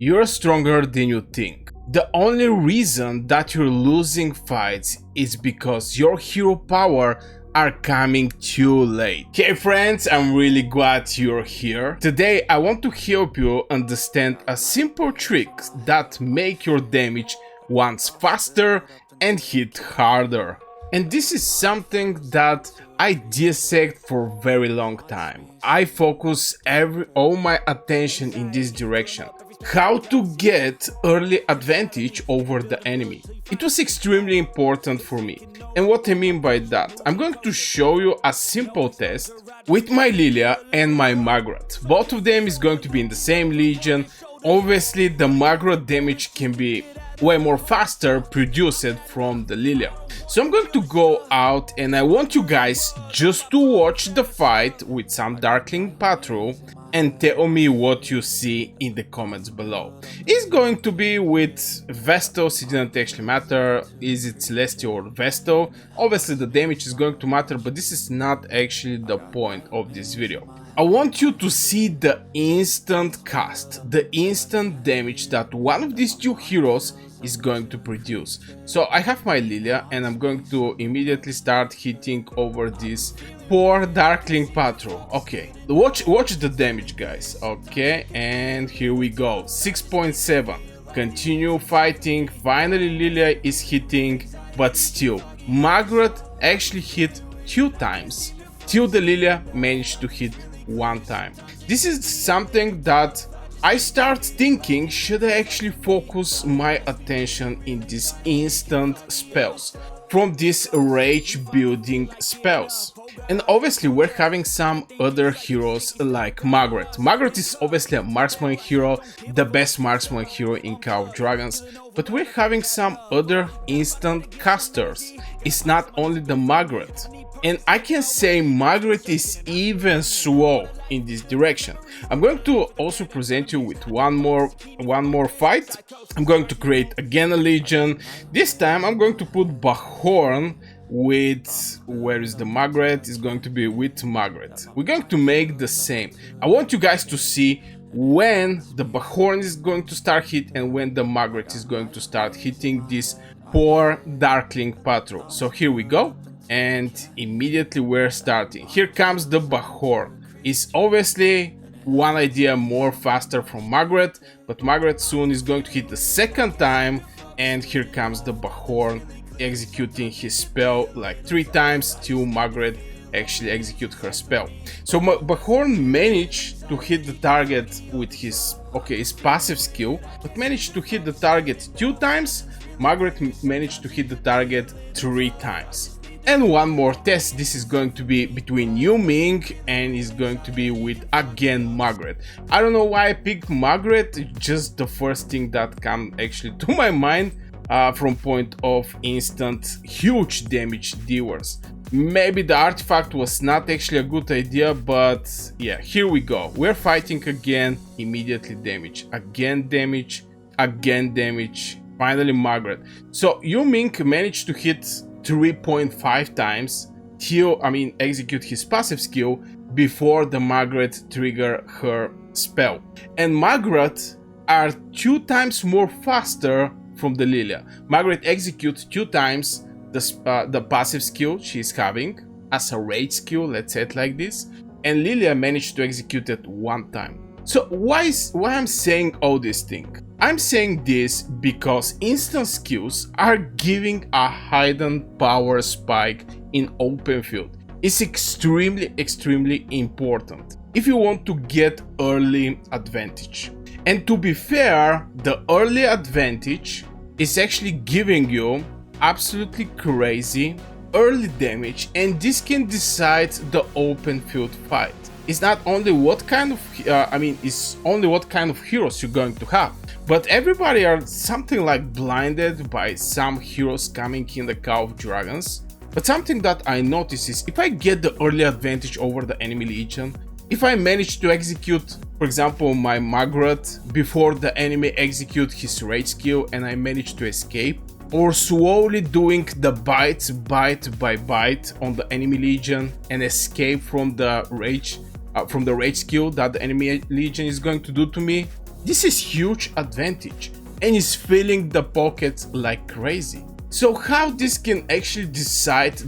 You're stronger than you think. The only reason that you're losing fights is because your hero power are coming too late. Hey friends, I'm really glad you're here. Today I want to help you understand a simple trick that make your damage once faster and hit harder. And this is something that I dissect for a very long time. I focus all my attention in this direction. How to get early advantage over the enemy. It was extremely important for me. And what I mean by that, I'm going to show you a simple test with my Lilia and my Maggrat. Both of them is going to be in the same legion. Obviously the Maggrat damage can be way more faster produced from the Lilia. So I'm going to go out and I want you guys just to watch the fight with some Darkling Patrol and tell me what you see in the comments below. It's going to be with Vestos, it didn't actually matter, is it Celestial or Vesto. Obviously the damage is going to matter, but this is not actually the point of this video. I want you to see the instant cast, the instant damage that one of these two heroes is going to produce. So I have my Lilia and I'm going to immediately start hitting over this poor Darkling Patrol. Okay, watch the damage, guys. Okay, and here we go. 6.7. Continue fighting. Finally Lilia is hitting, but still Maggrat actually hit 2 times till the Lilia managed to hit 1 time. This is something that I start thinking, should I actually focus my attention in these instant spells from these rage building spells. And obviously we're having some other heroes like Maggrat. Maggrat is obviously a marksman hero, the best marksman hero in Call of Dragons, but we're having some other instant casters. It's not only the Maggrat. And I can say Maggrat is even slow in this direction. I'm going to also present you with one more fight. I'm going to create again a legion. This time I'm going to put Bahorn with, where is the Maggrat? Is going to be with Maggrat. We're going to make the same. I want you guys to see when the Bahorn is going to start hit and when the Maggrat is going to start hitting this poor Darkling Patrol. So here we go. And immediately we're starting. Here comes the Bahorn. It's obviously one idea more faster from Maggrat, but Maggrat soon is going to hit the second time, and here comes the Bahorn executing his spell like 3 times till Maggrat actually execute her spell. So Bahorn managed to hit the target with his passive skill, but managed to hit the target 2 times. Maggrat managed to hit the target 3 times. And one more test, this is going to be between you, Ming, and is going to be with again Maggrat. I don't know why I picked Maggrat, just the first thing that comes actually to my mind from point of instant huge damage dealers. Maybe the artifact was not actually a good idea, but yeah, here we go. We're fighting again, immediately damage, again damage, again damage, finally Maggrat. So you, Ming, managed to hit 3.5 times till, execute his passive skill before the Maggrat trigger her spell. And Maggrat are 2 times more faster from the Lilia. Maggrat executes 2 times the passive skill she's having as a rage skill, let's say it like this, and Lilia managed to execute it 1 time. So why I'm saying all these things? I'm saying this because instant skills are giving a hidden power spike in open field. It's extremely important if you want to get early advantage. And to be fair, the early advantage is actually giving you absolutely crazy early damage, and this can decide the open field fight. It's not only what kind of it's only what kind of heroes you're going to have, but everybody are something like blinded by some heroes coming in the Call of Dragons. But something that I notice is if I get the early advantage over the enemy legion, if I manage to execute, for example, my Maggrat before the enemy execute his rage skill and I manage to escape, or slowly doing the bite by bite on the enemy legion and escape from the rage skill that the enemy legion is going to do to me, This is huge advantage and is filling the pockets like crazy. So how this can actually decide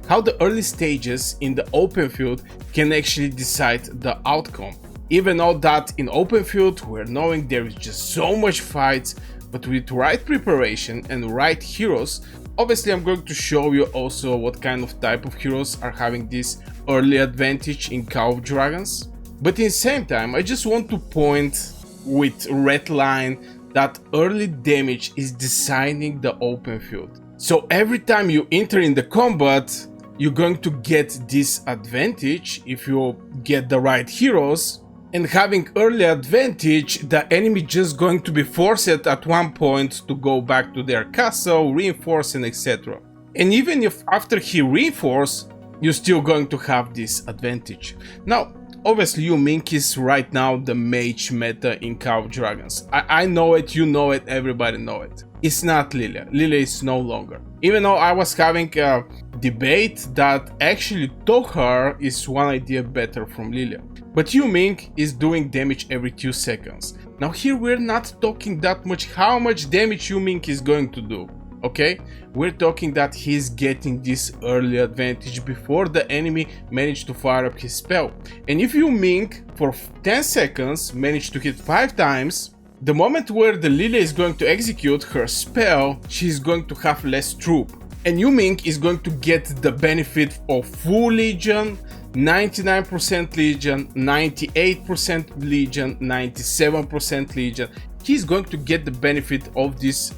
how the early stages in the open field can actually decide the outcome. Even though that in open field we're knowing there is just so much fights, but with right preparation and right heroes, obviously I'm going to show you also what kind of type of heroes are having this early advantage in Call of Dragons. But in the same time, I just want to point with red line that early damage is deciding the open field. So every time you enter in the combat, you're going to get this advantage if you get the right heroes. And having early advantage, the enemy just going to be forced at one point to go back to their castle, reinforce and etc. And even if after he reinforce, you're still going to have this advantage. Now, obviously, Ming is right now the mage meta in Call of Dragons. I know it, you know it, everybody know it. It's not Lilia. Lilia is no longer. Even though I was having a debate that actually Tohar is one idea better from Lilia. But Ming is doing damage every 2 seconds. Now here we're not talking that much how much damage Ming is going to do. Okay, we're talking that he's getting this early advantage before the enemy managed to fire up his spell. And if Ming for 10 seconds managed to hit 5 times, the moment where the Lilia is going to execute her spell, she's going to have less troop. And Ming is going to get the benefit of full Legion, 99% Legion, 98% Legion, 97% Legion. He's going to get the benefit of this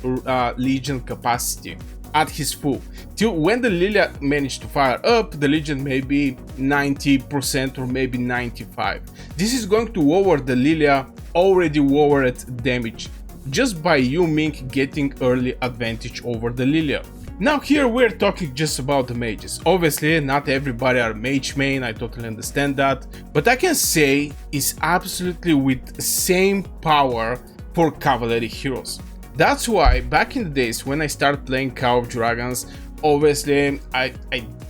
Legion capacity at his full. Till when the Lilia managed to fire up, the Legion may be 90% or maybe 95%. This is going to lower the Lilia already lowered damage just by Ming getting early advantage over the Lilia. Now here we're talking just about the mages. Obviously not everybody are mage main, I totally understand that, but I can say it's absolutely with same power for cavalry heroes. That's why back in the days when I started playing Call of Dragons, obviously I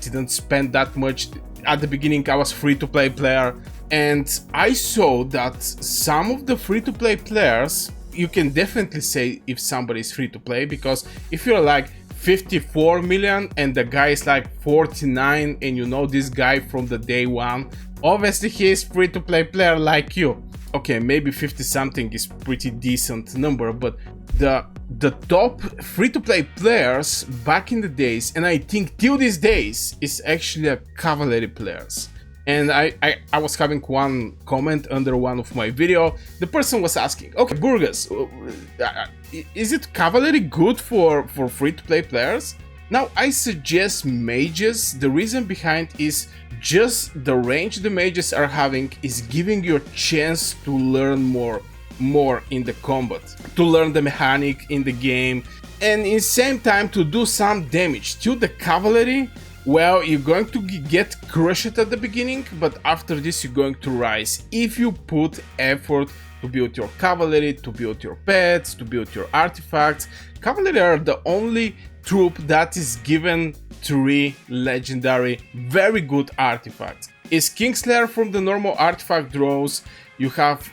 didn't spend that much. At the beginning I was free-to-play player, and I saw that some of the free-to-play players, you can definitely say if somebody is free-to-play, because if you're like 54 million and the guy is like 49 and you know this guy from the day one, obviously he is free-to-play player like you. Okay, maybe 50 something is pretty decent number, but the top free-to-play players back in the days, and I think till these days, is actually a cavalry players. And I was having one comment under one of my video. The person was asking, okay, Burgas, is it cavalry good for free-to-play players? Now I suggest mages. The reason behind is just the range the mages are having is giving you a chance to learn more in the combat, to learn the mechanic in the game, and in the same time to do some damage. To the cavalry, well, you're going to get crushed at the beginning, but after this you're going to rise if you put effort to build your cavalry, to build your pets, to build your artifacts. Cavalry are the only troop that is given 3 legendary very good artifacts. Is Kingslayer from the normal artifact draws. You have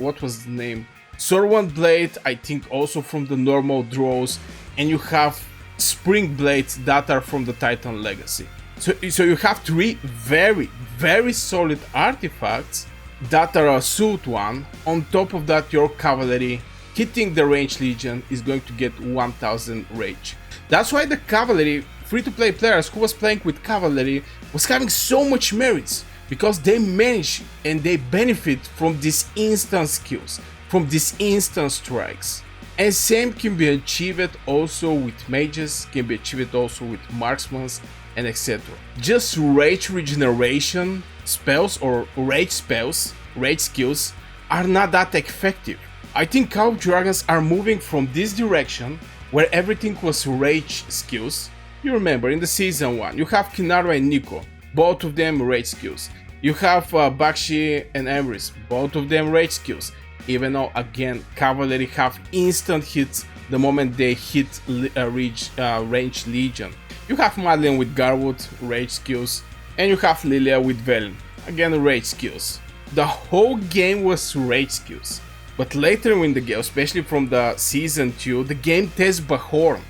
what was the name, Sorwan Blade, I think also from the normal draws, and you have Spring Blades that are from the Titan Legacy. So you have 3 very solid artifacts that are a suit one. On top of that, your cavalry hitting the range legion is going to get 1000 rage. That's why the cavalry free-to-play players who was playing with cavalry was having so much merits, because they manage and they benefit from these instant skills, from these instant strikes. And same can be achieved also with mages, can be achieved also with marksmen and etc. Just rage regeneration spells or rage spells, rage skills are not that effective. I think Call of Dragons are moving from this direction where everything was rage skills. You remember in the season 1 you have Kinara and Nico, both of them rage skills. You have Bakshi and Emrys, both of them rage skills. Even though again cavalry have instant hits the moment they hit range legion. You have Madeline with Garwood, rage skills, and you have Lilia with Velen, again rage skills. The whole game was rage skills. But later in the game, especially from the season 2, the game tests Bahorn,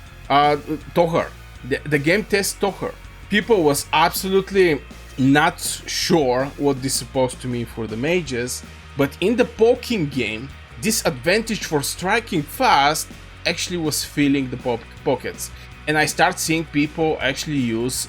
Tohar. The game tests Tohar. People was absolutely not sure what this is supposed to mean for the mages, but in the poking game, this advantage for striking fast actually was filling the pockets. And I start seeing people actually use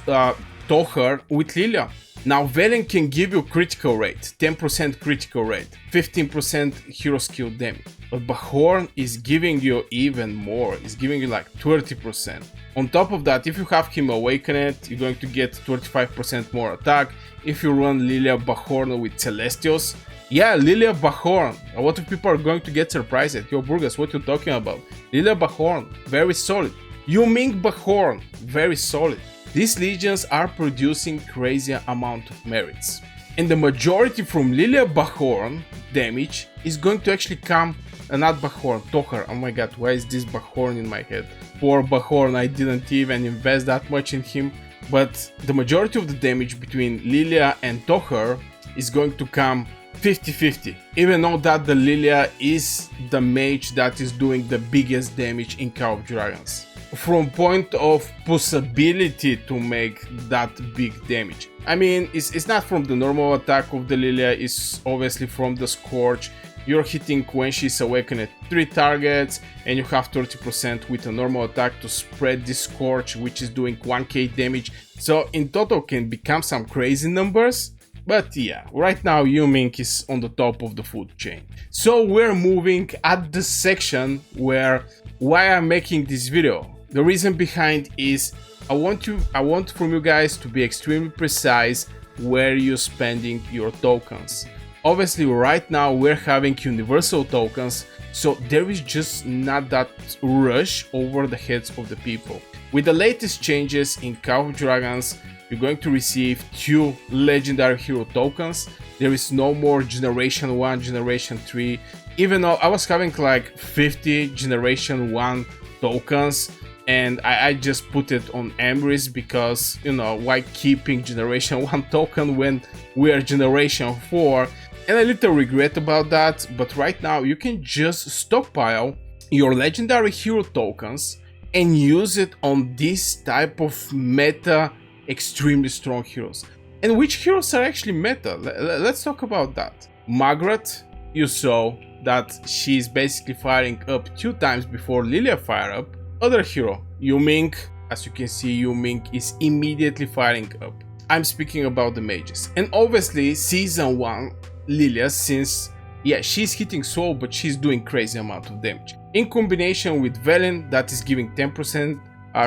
Tohar with Lilia. Now Velen can give you critical rate, 10% critical rate, 15% hero skill damage. But Bahorn is giving you even more, it's giving you like 30%. On top of that, if you have him awakened, you're going to get 25% more attack. If you run Lilia Bahorn with Celestials, yeah, Lilia Bahorn, a lot of people are going to get surprised at, yo Burgas, what you talking about? Lilia Bahorn, very solid. Ming Bahorn, very solid. These legions are producing crazy amount of merits. And the majority from Lilia Bahorn damage is going to actually come, not Bahorn, Tohar. Oh my god, why is this Bahorn in my head? Poor Bahorn, I didn't even invest that much in him. But the majority of the damage between Lilia and Tohar is going to come 50-50. Even though that the Lilia is the mage that is doing the biggest damage in Call of Dragons. From point of possibility to make that big damage. I mean, it's not from the normal attack of the Lilia, it's obviously from the Scorch. You're hitting when she's awakened at 3 targets and you have 30% with a normal attack to spread this Scorch, which is doing 1k damage. So in total can become some crazy numbers. But yeah, right now Ming is on the top of the food chain. So we're moving at the section where why I'm making this video. The reason behind is I want from you guys to be extremely precise where you're spending your tokens. Obviously right now we're having universal tokens, so there is just not that rush over the heads of the people. With the latest changes in Call of Dragons, you're going to receive 2 legendary hero tokens. There is no more generation 1, generation 3, even though I was having like 50 generation 1 tokens. And I just put it on Emrys because, you know, why keeping generation 1 token when we are generation 4? And a little regret about that, but right now you can just stockpile your legendary hero tokens and use it on this type of meta extremely strong heroes. And which heroes are actually meta? Let's talk about that. Maggrat, you saw that she's basically firing up 2 times before Lilia fire up. Other hero, Ming, as you can see, Ming is immediately firing up. I'm speaking about the mages. And obviously, season 1, Lilia, since, yeah, she's hitting soul, but she's doing crazy amount of damage. In combination with Velen, that is giving 10%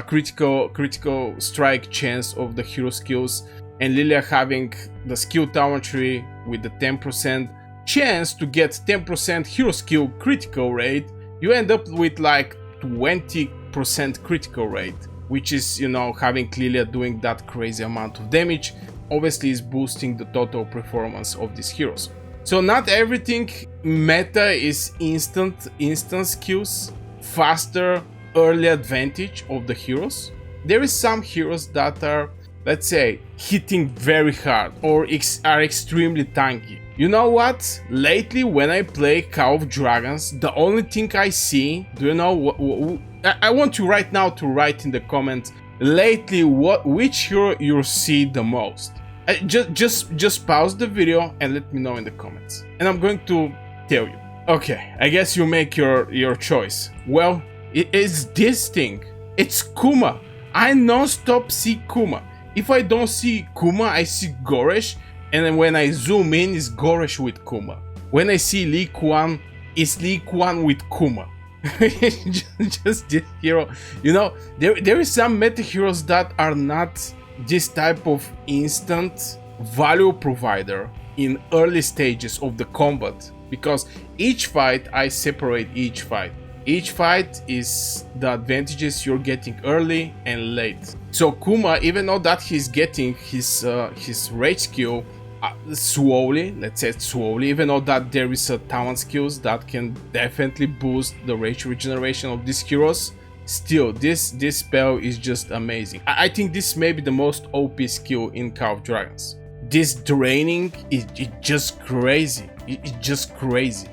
critical strike chance of the hero skills. And Lilia having the skill tower tree with the 10% chance to get 10% hero skill critical rate, you end up with like 20% critical rate, which is, you know, having Lilia doing that crazy amount of damage obviously is boosting the total performance of these heroes. So not everything meta is instant skills, faster, early advantage of the heroes. There is some heroes that are, let's say, hitting very hard or are extremely tanky. You know what? Lately when I play Call of Dragons, the only thing I see, do you know I want you right now to write in the comments lately which hero you see the most. Just pause the video and let me know in the comments, and I'm going to tell you. Okay, I guess you make your choice. Well, it's this thing. It's Kuma. I non-stop see Kuma. If I don't see Kuma, I see Goresh, and then when I zoom in, it's Goresh with Kuma. When I see Li Quan, it's Li Quan with Kuma. just this hero. You know, there is some meta heroes that are not this type of instant value provider in early stages of the combat, because each fight I separate each fight. Each fight is the advantages you're getting early and late. So Kuma, even though that he's getting his rage skill slowly, let's say slowly, even though that there is a talent skills that can definitely boost the rage regeneration of these heroes, still this spell is just amazing. I think this may be the most OP skill in Call of Dragons. This draining is just crazy. It's just crazy.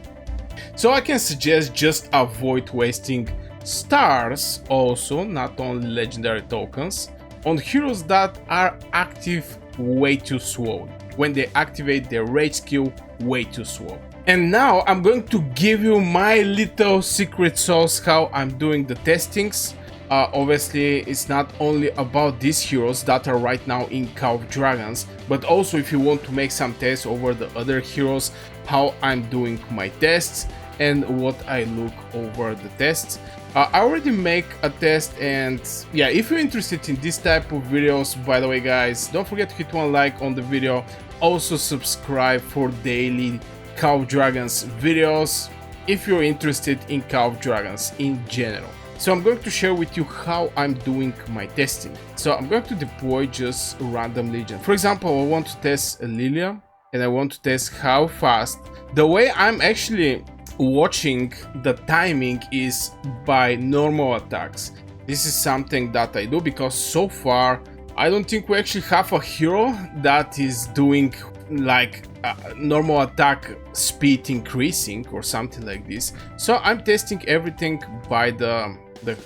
So I can suggest just avoid wasting stars, also not only legendary tokens, on heroes that are active way too slow. When they activate their rage skill, way too slow. And now I'm going to give you my little secret sauce how I'm doing the testings. Obviously, it's not only about these heroes that are right now in Call of Dragons, but also if you want to make some tests over the other heroes, how I'm doing my tests and what I look over the tests. I already make a test, and yeah, if you're interested in this type of videos, by the way guys, don't forget to hit one like on the video. Also subscribe for daily Call of Dragons videos if you're interested in Call of Dragons in general. So I'm going to share with you how I'm doing my testing. So I'm going to deploy just a random legion. For example, I want to test Lilia, and I want to test how fast. The way I'm actually watching the timing is by normal attacks. This is something that I do because so far I don't think we actually have a hero that is doing like normal attack speed increasing or something like this. So I'm testing everything by the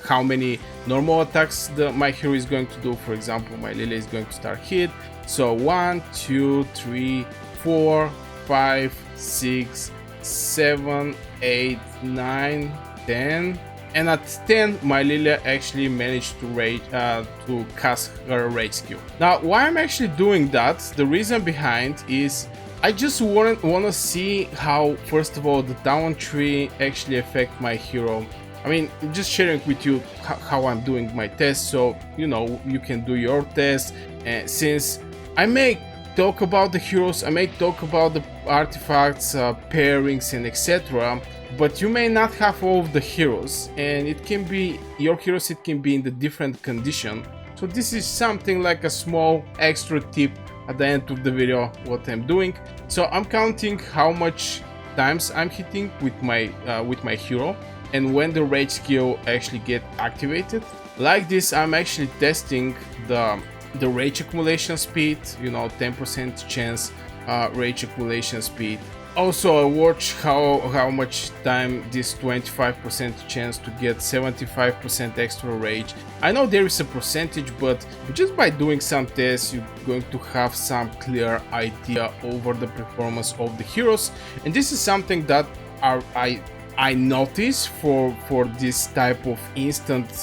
how many normal attacks my hero is going to do. For example, my Lilia is going to start hit. So 1, 2, 3, 4, 5, 6, 7, 8, 9, 10, and at 10 my Lilia actually managed to cast her rage skill. Now why I'm actually doing that, the reason behind is I just want to see how, first of all, the down tree actually affect my hero. I mean, just sharing with you how I'm doing my test, so you know you can do your test. And since I may talk about the heroes, I may talk about the artifacts, pairings and etc, but you may not have all of the heroes, and it can be your heroes, it can be in the different condition. So this is something like a small extra tip at the end of the video what I'm doing. So I'm counting how much times I'm hitting with my hero and when the rage skill actually get activated. Like this, I'm actually testing the rage accumulation speed, you know, 10% chance rage accumulation speed. Also, I watch how much time this 25% chance to get 75% extra rage. I know there is a percentage, but just by doing some tests, you're going to have some clear idea over the performance of the heroes. And this is something that I notice for this type of instant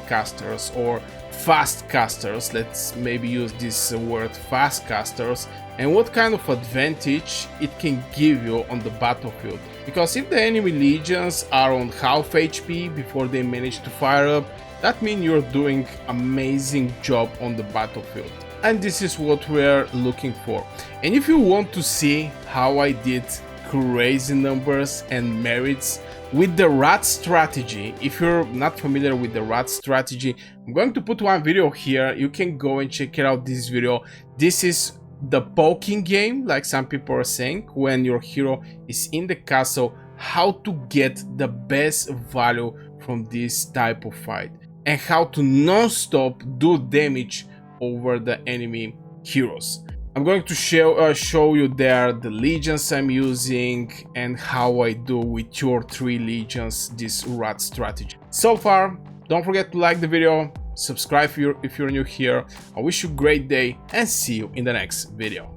casters or fast casters. Let's maybe use this word, fast casters, and what kind of advantage it can give you on the battlefield. Because if the enemy legions are on half HP before they manage to fire up, that means you're doing amazing job on the battlefield. And this is what we're looking for. And if you want to see how I did crazy numbers and merits with the rat strategy, if you're not familiar with the rat strategy, I'm going to put one video here. You can go and check it out, this video. This is the poking game, like some people are saying, when your hero is in the castle, how to get the best value from this type of fight and how to non-stop do damage over the enemy heroes. I'm going to show you there the legions I'm using and how I do with 2 or 3 legions this rat strategy. So far, don't forget to like the video, subscribe if you're new here. I wish you a great day and see you in the next video.